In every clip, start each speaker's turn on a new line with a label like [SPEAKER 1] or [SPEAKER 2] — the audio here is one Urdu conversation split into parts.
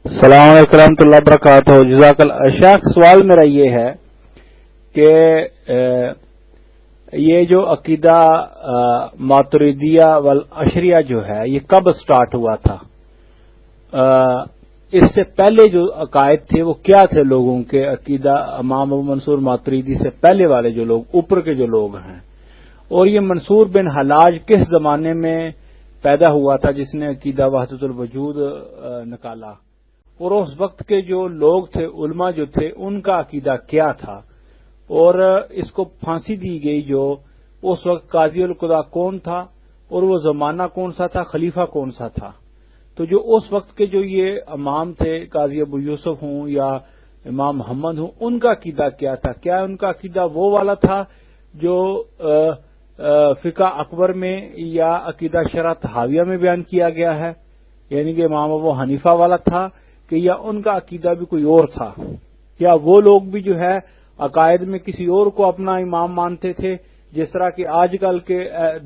[SPEAKER 1] السلام علیکم ورحمۃ اللہ وبرکاتہ۔ جزاک اللہ شیخ، سوال میرا یہ ہے کہ یہ جو عقیدہ ماتریدیہ والاشریہ جو ہے یہ کب سٹارٹ ہوا تھا؟ اس سے پہلے جو عقائد تھے وہ کیا تھے لوگوں کے؟ عقیدہ امام ابو منصور ماتریدی سے پہلے والے جو لوگ اوپر کے جو لوگ ہیں، اور یہ منصور بن حلاج کس زمانے میں پیدا ہوا تھا جس نے عقیدہ وحدت الوجود نکالا؟ اور اس وقت کے جو لوگ تھے، علماء جو تھے، ان کا عقیدہ کیا تھا؟ اور اس کو پھانسی دی گئی جو اس وقت قاضی القضاء کون تھا، اور وہ زمانہ کون سا تھا، خلیفہ کون سا تھا؟ تو جو اس وقت کے جو یہ امام تھے، قاضی ابو یوسف ہوں یا امام محمد ہوں، ان کا عقیدہ کیا تھا؟ کیا ان کا عقیدہ وہ والا تھا جو فقہ اکبر میں یا عقیدہ شرح طحاویہ میں بیان کیا گیا ہے، یعنی کہ امام ابو حنیفہ والا تھا، کہ یا ان کا عقیدہ بھی کوئی اور تھا؟ یا وہ لوگ بھی جو ہے عقائد میں کسی اور کو اپنا امام مانتے تھے؟ جس طرح کہ آج کل کے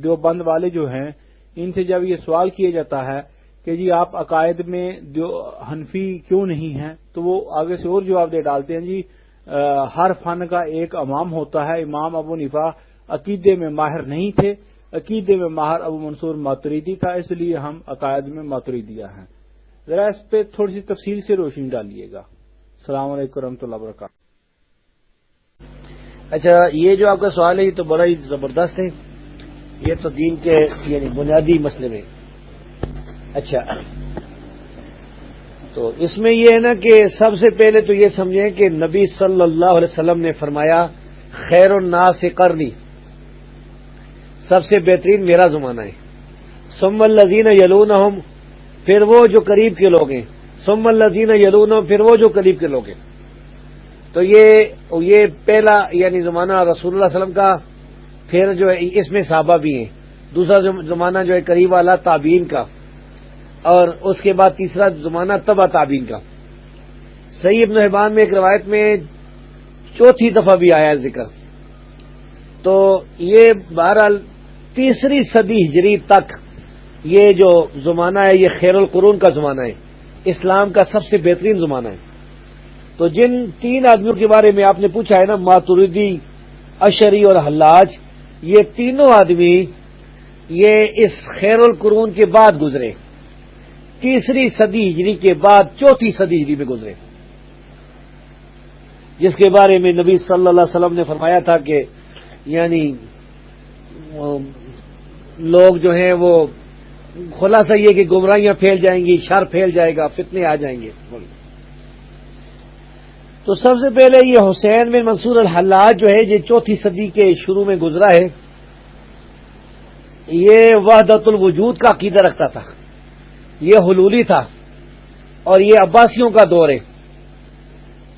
[SPEAKER 1] دیوبند والے جو ہیں، ان سے جب یہ سوال کیا جاتا ہے کہ جی آپ عقائد میں حنفی کیوں نہیں ہیں، تو وہ آگے سے اور جواب دے ڈالتے ہیں جی ہر فن کا ایک امام ہوتا ہے، امام ابو حنیفہ عقیدے میں ماہر نہیں تھے، عقیدے میں ماہر ابو منصور ماتریدی تھا، اس لیے ہم عقائد میں ماتریدیہ ہیں۔ ذرا اس پہ تھوڑی سی تفصیل سے روشنی ڈالیے گا۔ السلام علیکم ورحمۃ اللہ وبرکاتہ۔
[SPEAKER 2] اچھا، یہ جو آپ کا سوال ہے یہ تو بڑا ہی زبردست ہے، یہ تو دین کے یعنی بنیادی مسئلے میں۔ اچھا، تو اس میں یہ ہے نا کہ سب سے پہلے تو یہ سمجھیں کہ نبی صلی اللہ علیہ وسلم نے فرمایا خیر الناس قرنی، سب سے بہترین میرا زمانہ ہے، ثم الذین یلونہم، پھر وہ جو قریب کے لوگ ہیں، ثم الذین یلونہم، پھر وہ جو قریب کے لوگ ہیں۔ تو یہ پہلا یعنی زمانہ رسول اللہ صلی اللہ علیہ وسلم کا، پھر جو ہے اس میں صحابہ بھی ہیں، دوسرا زمانہ جو ہے قریب والا تابعین کا، اور اس کے بعد تیسرا زمانہ تبع تابعین کا۔ صحیح ابن حبان میں ایک روایت میں چوتھی دفعہ بھی آیا ذکر۔ تو یہ بہرحال تیسری صدی ہجری تک یہ جو زمانہ ہے یہ خیر القرون کا زمانہ ہے، اسلام کا سب سے بہترین زمانہ ہے۔ تو جن تین آدمیوں کے بارے میں آپ نے پوچھا ہے نا، ماتریدی، اشعری اور حلاج، یہ تینوں آدمی یہ اس خیر القرون کے بعد گزرے، تیسری صدی ہجری کے بعد چوتھی صدی ہجری میں گزرے، جس کے بارے میں نبی صلی اللہ علیہ وسلم نے فرمایا تھا کہ یعنی لوگ جو ہیں وہ خلاصہ یہ کہ گمراہیاں پھیل جائیں گی، شر پھیل جائے گا، فتنے آ جائیں گے۔ تو سب سے پہلے یہ حسین بن منصور الحلاج جو ہے یہ چوتھی صدی کے شروع میں گزرا ہے، یہ وحدت الوجود کا عقیدہ رکھتا تھا، یہ حلولی تھا، اور یہ عباسیوں کا دور ہے۔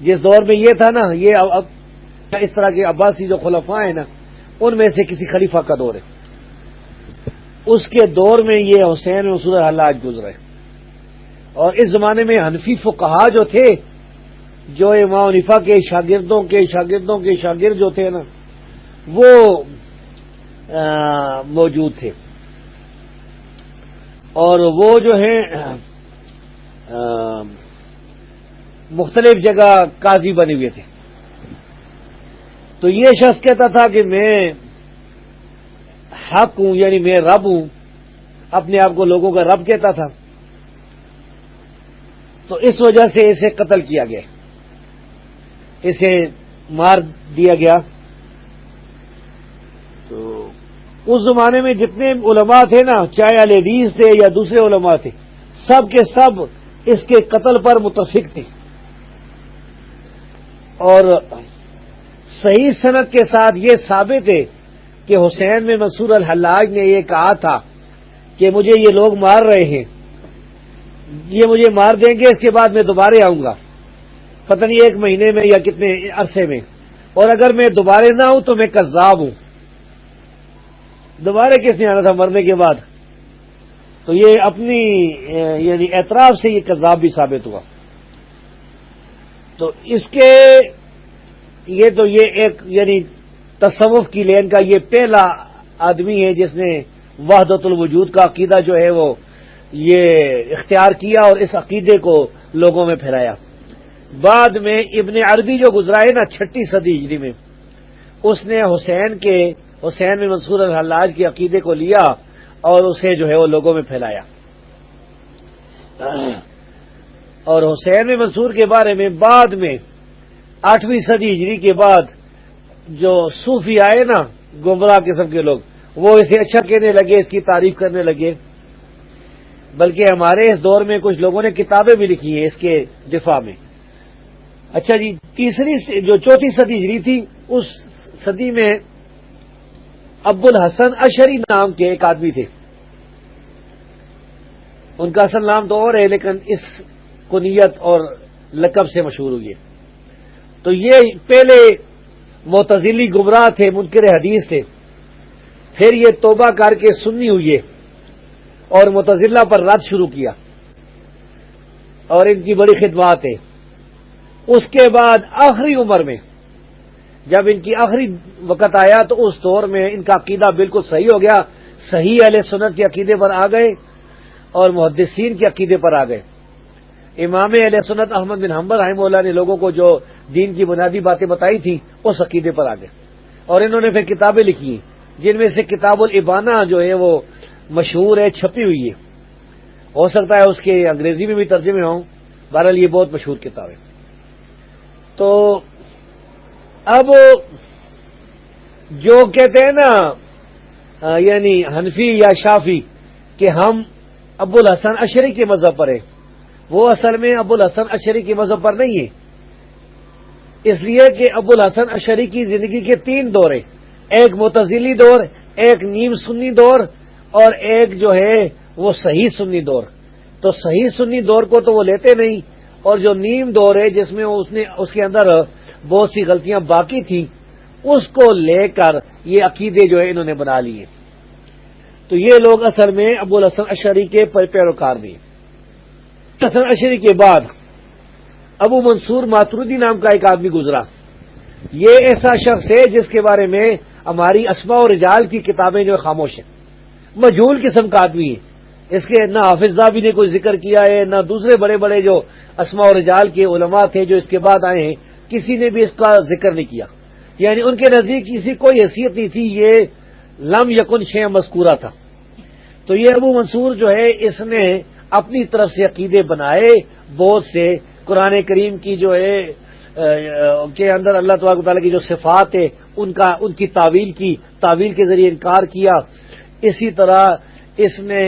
[SPEAKER 2] جس دور میں یہ تھا نا، یہ اب اس طرح کے عباسی جو خلفاء ہیں نا، ان میں سے کسی خلیفہ کا دور ہے، اس کے دور میں یہ حسین منصور الحلاج گزرے۔ اور اس زمانے میں حنفی فقہا جو تھے، جو امام حنیفہ کے شاگردوں کے شاگردوں کے شاگرد جو تھے نا، وہ موجود تھے، اور وہ جو ہیں مختلف جگہ قاضی بنے ہوئے تھے۔ تو یہ شخص کہتا تھا کہ میں حق ہوں، یعنی میں رب ہوں، اپنے آپ کو لوگوں کا رب کہتا تھا۔ تو اس وجہ سے اسے قتل کیا گیا، اسے مار دیا گیا۔ تو اس زمانے میں جتنے علماء تھے نا، چاہے اہل حدیث تھے یا دوسرے علماء تھے، سب کے سب اس کے قتل پر متفق تھے، اور صحیح سند کے ساتھ یہ ثابت ہے کہ حسین بن منصور الحلاج نے یہ کہا تھا کہ مجھے یہ لوگ مار رہے ہیں، یہ مجھے مار دیں گے، اس کے بعد میں دوبارہ آؤں گا، پتہ نہیں 1 مہینے میں یا کتنے عرصے میں، اور اگر میں دوبارہ نہ ہوں تو میں کذاب ہوں۔ دوبارہ کس نے آنا تھا مرنے کے بعد؟ تو یہ اپنی یعنی اعتراف سے یہ کذاب بھی ثابت ہوا۔ تو اس کے یہ ایک یعنی تصوف کی لین کا یہ پہلا آدمی ہے جس نے وحدت الوجود کا عقیدہ جو ہے وہ یہ اختیار کیا اور اس عقیدے کو لوگوں میں پھیلایا۔ بعد میں ابن عربی جو گزرا ہے نا 6 صدی ہجری میں، اس نے حسین بن منصور الحلاج کے عقیدے کو لیا اور اسے جو ہے وہ لوگوں میں پھیلایا۔ اور حسین بن منصور کے بارے میں بعد میں 8ویں صدی ہجری کے بعد جو صوفی آئے نا، گمراہ قسم کے لوگ، وہ اسے اچھا کہنے لگے، اس کی تعریف کرنے لگے، بلکہ ہمارے اس دور میں کچھ لوگوں نے کتابیں بھی لکھی ہیں اس کے دفاع میں۔ اچھا جی، جو 4 صدی ہجری تھی، اس صدی میں ابو الحسن اشعری نام کے ایک آدمی تھے۔ ان کا اصل نام تو اور ہے، لیکن اس کنیت اور لقب سے مشہور ہوئی ہے۔ تو یہ پہلے معتزلی گمراہ تھے، منکر حدیث تھے، پھر یہ توبہ کر کے سنی ہوئے اور معتزلہ پر رد شروع کیا، اور ان کی بڑی خدمات ہے۔ اس کے بعد آخری عمر میں جب ان کی آخری وقت آیا تو اس دور میں ان کا عقیدہ بالکل صحیح ہو گیا، صحیح اہل سنت کے عقیدے پر آ گئے اور محدثین کے عقیدے پر آ گئے۔ امام اہل سنت احمد بن حنبل رحمہ اللہ نے لوگوں کو جو دین کی بنیادی باتیں بتائی تھی اس عقیدے پر آ گئے، اور انہوں نے پھر کتابیں لکھی ہیں، جن میں سے کتاب الابانہ جو ہے وہ مشہور ہے، چھپی ہوئی ہے، ہو سکتا ہے اس کے انگریزی میں بھی ترجمے ہوں، بہرحال یہ بہت مشہور کتاب ہے۔ تو اب جو کہتے ہیں نا یعنی حنفی یا شافی کہ ہم ابو الحسن اشعری کے مذہب پر ہیں، وہ اصل میں ابو الحسن اشعری کے مذہب پر نہیں ہے، اس لیے کہ ابو الحسن اشعری کی زندگی کے 3 دور ہیں، ایک معتزلی دور، ایک نیم سنی دور، اور ایک جو ہے وہ صحیح سنی دور۔ تو صحیح سنی دور کو تو وہ لیتے نہیں، اور جو نیم دور ہے جس میں اس کے اندر بہت سی غلطیاں باقی تھیں، اس کو لے کر یہ عقیدے جو ہے انہوں نے بنا لیے۔ تو یہ لوگ اصل میں ابو الحسن اشعری کے پیروکار بھی ہیں۔ حسن اشعری کے بعد ابو منصور ماتریدی نام کا ایک آدمی گزرا۔ یہ ایسا شخص ہے جس کے بارے میں ہماری اسماء و رجال کی کتابیں جو خاموش ہیں، مجہول قسم کا آدمی ہے، اس کے نہ حافظ ذہبی نے کوئی ذکر کیا ہے، نہ دوسرے بڑے بڑے جو اسماء و رجال کے علماء تھے جو اس کے بعد آئے ہیں، کسی نے بھی اس کا ذکر نہیں کیا، یعنی ان کے نزدیک کسی کوئی حیثیت نہیں تھی، یہ لم یکن شیء مذکورہ تھا۔ تو یہ ابو منصور جو ہے اس نے اپنی طرف سے عقیدے بنائے بہت سے، قرآن کریم کی جو ہے کے اندر اللہ تبارک و تعالیٰ کی جو صفات ہے ان کی تعویل کے ذریعے انکار کیا۔ اسی طرح اس نے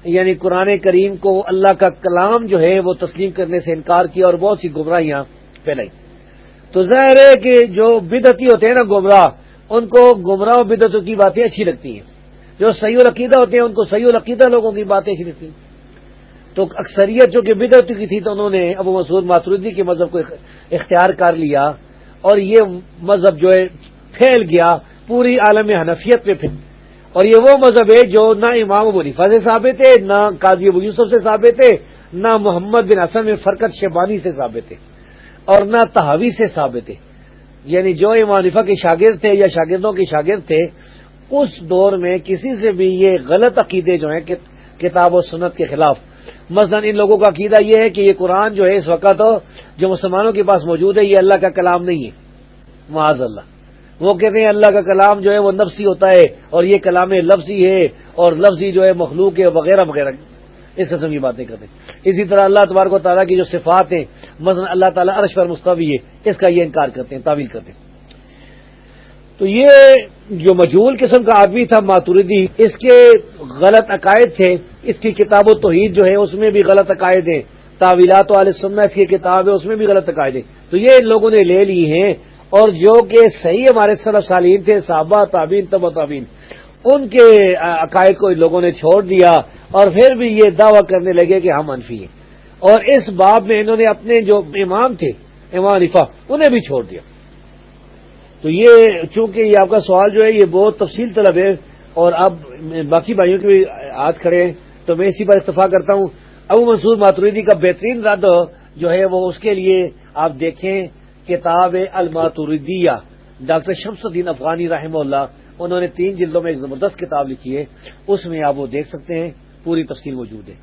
[SPEAKER 2] یعنی قرآن کریم کو اللہ کا کلام جو ہے وہ تسلیم کرنے سے انکار کیا اور بہت سی گمراہیاں پھیلائی۔ تو ظاہر ہے کہ جو بدعتی ہوتے ہیں نا گمراہ، ان کو گمراہ و بدعتوں کی باتیں اچھی لگتی ہیں، جو صحیح العقیدہ ہوتے ہیں ان کو صحیح العقیدہ لوگوں کی باتیں اچھی لگتی ہیں۔ تو اکثریت جو کہ بدعتوں کی تھی تو انہوں نے ابو منصور ماتریدی کے مذہب کو اختیار کر لیا، اور یہ مذہب جو ہے پھیل گیا پوری عالم حنفیت میں پھیل، اور یہ وہ مذہب ہے جو نہ امام ابو حنیفہ سے ثابت ہے، نہ قاضی ابو یوسف سے ثابت ہے، نہ محمد بن حسن میں فرقت شیبانی سے ثابت ہے، اور نہ طحاوی سے ثابت ہے۔ یعنی جو امام حنیفہ کے شاگرد تھے یا شاگردوں کے شاگرد تھے، اس دور میں کسی سے بھی یہ غلط عقیدے جو ہیں کتاب و سنت کے خلاف، مثلا ان لوگوں کا عقیدہ یہ ہے کہ یہ قرآن جو ہے اس وقت جو مسلمانوں کے پاس موجود ہے یہ اللہ کا کلام نہیں ہے، معاذ اللہ۔ وہ کہتے ہیں اللہ کا کلام جو ہے وہ نفسی ہوتا ہے، اور یہ کلام لفظی ہے، اور لفظی جو ہے مخلوق ہے وغیرہ وغیرہ، اس قسم کی باتیں کرتے ہیں۔ اسی طرح اللہ تبارک و تعالیٰ کی جو صفات ہیں، مثلا اللہ تعالیٰ عرش پر مستوی ہے، اس کا یہ انکار کرتے ہیں، تعویل کرتے ہیں۔ تو یہ جو مجہول قسم کا آدمی تھا ماتریدی، اس کے غلط عقائد تھے، اس کی کتاب و توحید جو ہے اس میں بھی غلط عقائد ہیں، تعویلات و اہل سنہ اس کی کتاب ہے اس میں بھی غلط عقائد ہیں، تو یہ ان لوگوں نے لے لی ہیں، اور جو کہ صحیح ہمارے سلف صالحین تھے، صحابہ تابعین تبع تابعین، ان کے عقائد کو ان لوگوں نے چھوڑ دیا، اور پھر بھی یہ دعویٰ کرنے لگے کہ ہم حنفی ہیں، اور اس باب میں انہوں نے اپنے جو امام تھے امام حنیفہ انہیں بھی چھوڑ دیا۔ تو یہ چونکہ یہ آپ کا سوال جو ہے یہ بہت تفصیل طلب ہے، اور اب باقی بھائیوں کے بھی ہاتھ کھڑے ہیں تو میں اسی پر اکتفا کرتا ہوں۔ ابو منصور ماتریدی کا بہترین رد جو ہے وہ اس کے لیے آپ دیکھیں کتاب الماتریدیہ، ڈاکٹر شمس الدین افغانی رحمہ اللہ، انہوں نے 3 جلدوں میں ایک زبردست کتاب لکھی ہے، اس میں آپ وہ دیکھ سکتے ہیں، پوری تفصیل موجود ہے۔